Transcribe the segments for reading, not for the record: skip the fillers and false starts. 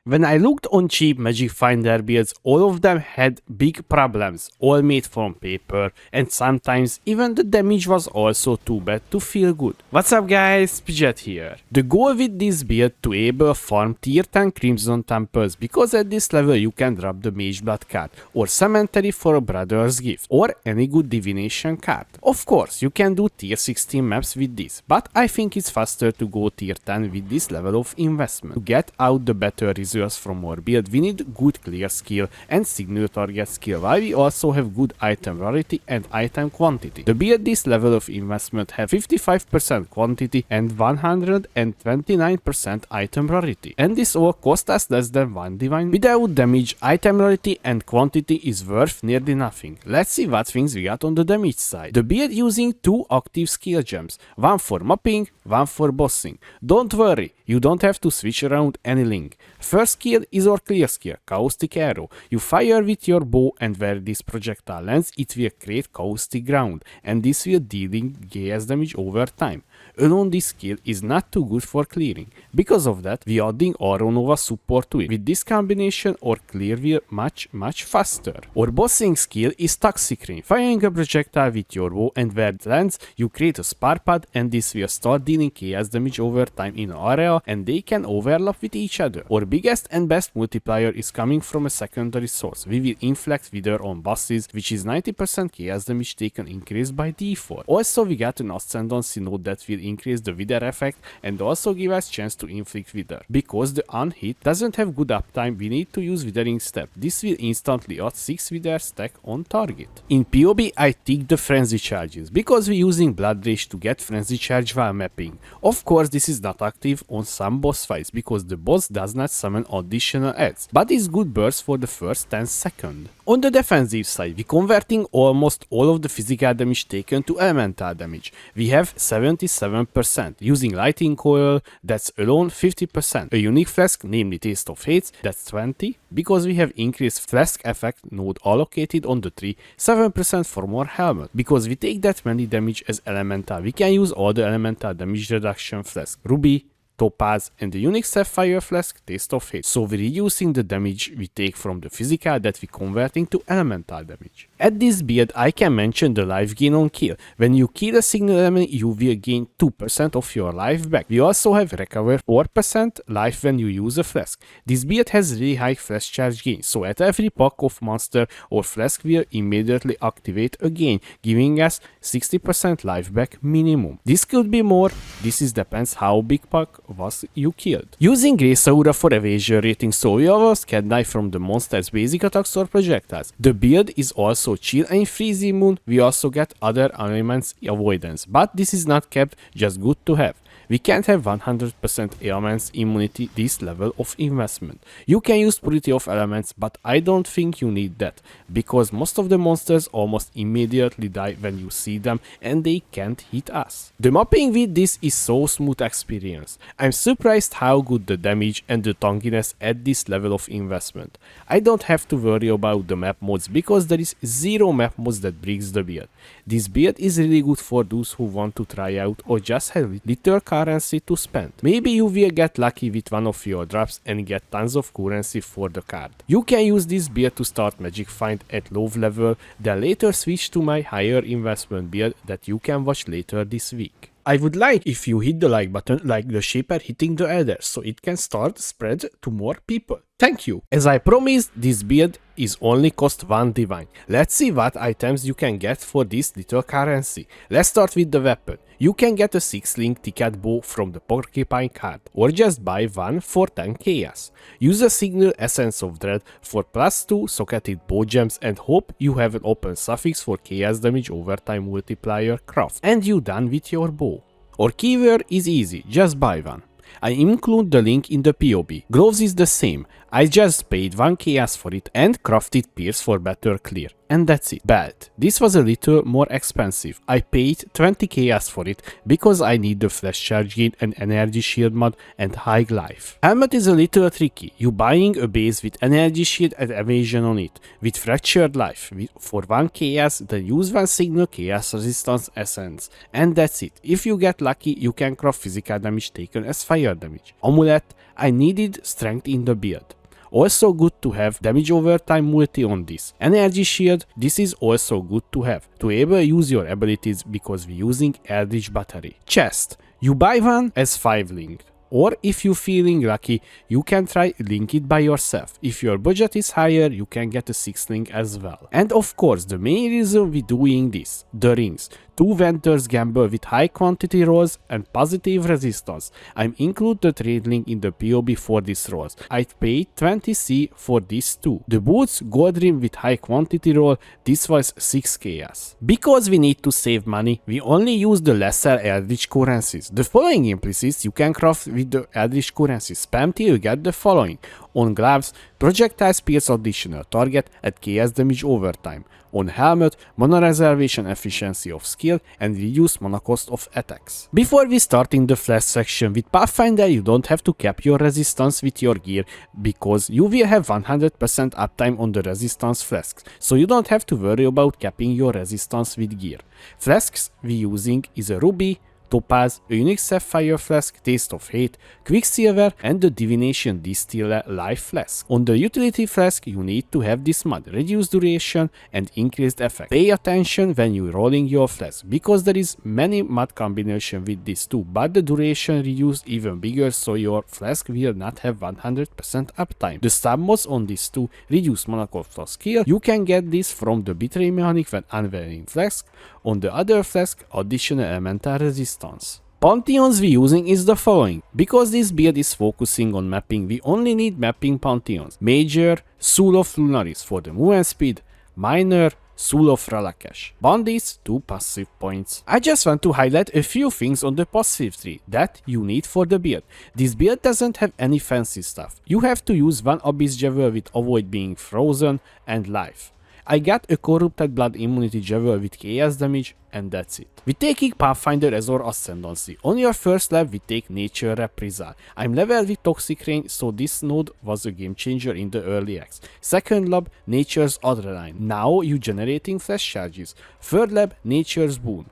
When I looked on cheap Magic Finder builds, all of them had big problems, all made from paper, and sometimes even the damage was also too bad to feel good. What's up guys, Pidget here. The goal with this build to able farm tier 10 Crimson Temples, because at this level you can drop the Mage Blood card, or Cemetery for a Brother's Gift, or any good divination card. Of course, you can do tier 16 maps with this, but I think it's faster to go tier 10 with this level of investment. To get out the better results from our build, we need good clear skill and signal target skill, while we also have good item rarity and item quantity. The build this level of investment have 55% quantity and 129% item rarity, and this all cost us less than 1 divine. Without damage, item rarity and quantity is worth nearly nothing. Let's see what things we got on the damage side. The build using 2 active skill gems, one for mapping, one for bossing. Don't worry, you don't have to switch around any link. First skill is our clear skill, Caustic Arrow. You fire with your bow, and where this projectile lands, it will create caustic ground, and this will dealing gas damage over time. Alone this skill is not too good for clearing. Because of that, we adding Aura Nova support to it. With this combination, our clear will much faster. Our bossing skill is Toxic Rain. Firing a projectile with your bow, and where it lands, you create a spark pad, and this will start dealing chaos damage over time in an area, and they can overlap with each other. Our biggest and best multiplier is coming from a secondary source. We will inflict Wither on bosses, which is 90% chaos damage taken increased by default. Also, we got an Ascendancy node that will increase the Wither effect and also give us chance to inflict Wither. Because the unhit doesn't have good uptime, we need to use Withering Step. This will instantly add 6 Wither stack on target. In POB, I take the Frenzy charges, because we're using Blood Rage to get Frenzy charge while mapping. Of course, this is not active on some boss fights, because the boss does not summon additional adds, but is good burst for the first 10 seconds. On the defensive side, we're converting almost all of the physical damage taken to elemental damage. We have 77%. Using Lightning Coil, that's alone 50%. A unique flask, namely Taste of Hate, that's 20%. Because we have increased flask effect node allocated on the tree, 7% for more helmet. Because we take that many damage as elemental, we can use all the elemental damage reduction flask. Ruby, Topaz, and the unique Sapphire Flask, Taste of Hate. So we're reducing the damage we take from the physical that we're converting to elemental damage. At this build, I can mention the life gain on kill. When you kill a signal element, you will gain 2% of your life back. We also have recover 4% life when you use a flask. This build has really high flash charge gain, so at every pack of monster or flask will immediately activate again, giving us 60% life back minimum. This could be more, this is depends how big pack was you killed. Using Grace Aura for evasion rating, so we always can die from the monster's basic attacks or projectiles. The build is also chill and freeze immune. We also get other elements avoidance, but this is not kept, just good to have. We can't have 100% elements immunity this level of investment. You can use Purity of Elements, but I don't think you need that, because most of the monsters almost immediately die when you see them and they can't hit us. The mapping with this is so smooth experience. I'm surprised how good the damage and the tankiness at this level of investment. I don't have to worry about the map mods, because there is 0 map mods that breaks the build. This build is really good for those who want to try out or just have little currency to spend. Maybe you will get lucky with one of your drops and get tons of currency for the card. You can use this build to start Magic Find at low level, then later switch to my higher investment build that you can watch later this week. I would like if you hit the like button like the shaper hitting the adder, so it can start spread to more people. Thank you! As I promised, this build is only cost 1 divine. Let's see what items you can get for this little currency. Let's start with the weapon. You can get a 6-link ticket bow from the Porcupine card, or just buy one for 10 chaos. Use a signal Essence of Dread for +2 socketed bow gems and hope you have an open suffix for chaos damage over time multiplier craft. And you done with your bow. Our keyword is easy, just buy one. I include the link in the POB. Gloves is the same. I just paid 1 chaos for it and crafted Pierce for better clear. And that's it. Belt. This was a little more expensive. I paid 20 chaos for it because I need the flash charge gain and energy shield mod and high life. Helmet is a little tricky. You buying a base with energy shield and evasion on it, with fractured life. For 1 chaos, then use 1 signal chaos resistance essence. And that's it. If you get lucky, you can craft physical damage taken as fire damage. Amulet. I needed strength in the build. Also good to have damage over time multi on this. Energy shield, this is also good to have, to able use your abilities because we're using Eldritch battery. Chest, you buy one as 5 linked. Or if you're feeling lucky, you can try link it by yourself. If your budget is higher, you can get a 6 link as well. And of course, the main reason we're doing this, the rings. 2 vendors gamble with high quantity rolls and positive resistance. I'm include the trade link in the POB for these rolls. I paid 20C for these 2. The boots, gold rim with high quantity roll, this was 6 chaos. Because we need to save money, we only use the lesser Eldritch currencies. The following implicits you can craft with the Eldritch currencies. Spam till you get the following. On gloves, projectiles pierce additional target at chaos damage over time. On helmet, mana reservation efficiency of skill and reduce mana cost of attacks. Before we start in the Flask section, with Pathfinder you don't have to cap your resistance with your gear because you will have 100% uptime on the resistance flasks, so you don't have to worry about capping your resistance with gear. Flasks we're using is a ruby, topaz, a unique sapphire flask, taste of hate, quicksilver and the divination distiller life flask. On the utility flask you need to have this mod, reduced duration and increased effect. Pay attention when you're rolling your flask because there is many mod combination with this too, but the duration reduced even bigger so your flask will not have 100% uptime. The sub mods on this too reduce mana cost of skill. You can get this from the betray mechanic when unveiling flask. On the other flask, additional elemental resistance. Pantheons we're using is the following. Because this build is focusing on mapping, we only need mapping Pantheons. Major, Soul of Lunaris for the movement speed, Minor, Soul of Ralakesh. Bandits, 2 passive points. I just want to highlight a few things on the passive tree that you need for the build. This build doesn't have any fancy stuff. You have to use 1 Abyss Javel with avoid being frozen and life. I got a corrupted blood immunity javel with chaos damage and that's it. We taking Pathfinder as our Ascendancy. On your first level we take Nature Reprisal. I'm leveled with Toxic Rain, so this node was a game changer in the early X. Second lab, Nature's Adrenaline. Now you generating flash charges. Third lab, Nature's Boon.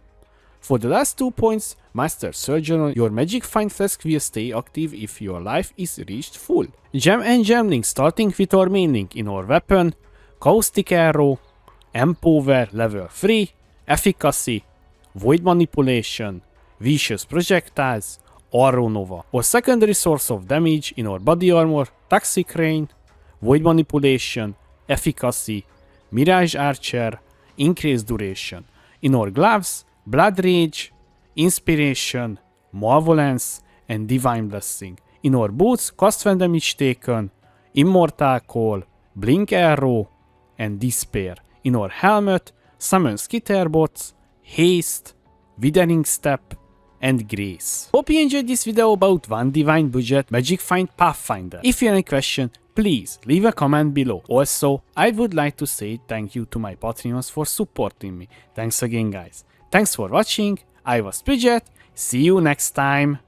For the last 2 points, Master Surgeon, your Magic Find Flask will stay active if your life is reached full. Gem and Gem link starting with our main link in our weapon, Caustic Arrow, Empower level 3, Efficacy, Void Manipulation, Vicious Projectiles, Arrow Nova. Our secondary source of damage in our body armor, Toxic Rain, Void Manipulation, Efficacy, Mirage Archer, Increased Duration. In our gloves, Blood Rage, Inspiration, Malevolence, and Divine Blessing. In our boots, Cast when damage taken, Immortal Call, Blink Arrow, and Despair. In our helmet, Summon Skitterbots, Haste, Withering Step, and Grace. Hope you enjoyed this video about 1 Divine Budget Magic Find Pathfinder. If you have any question, please leave a comment below. Also, I would like to say thank you to my Patreons for supporting me. Thanks again guys. Thanks for watching, I was Bridget, see you next time.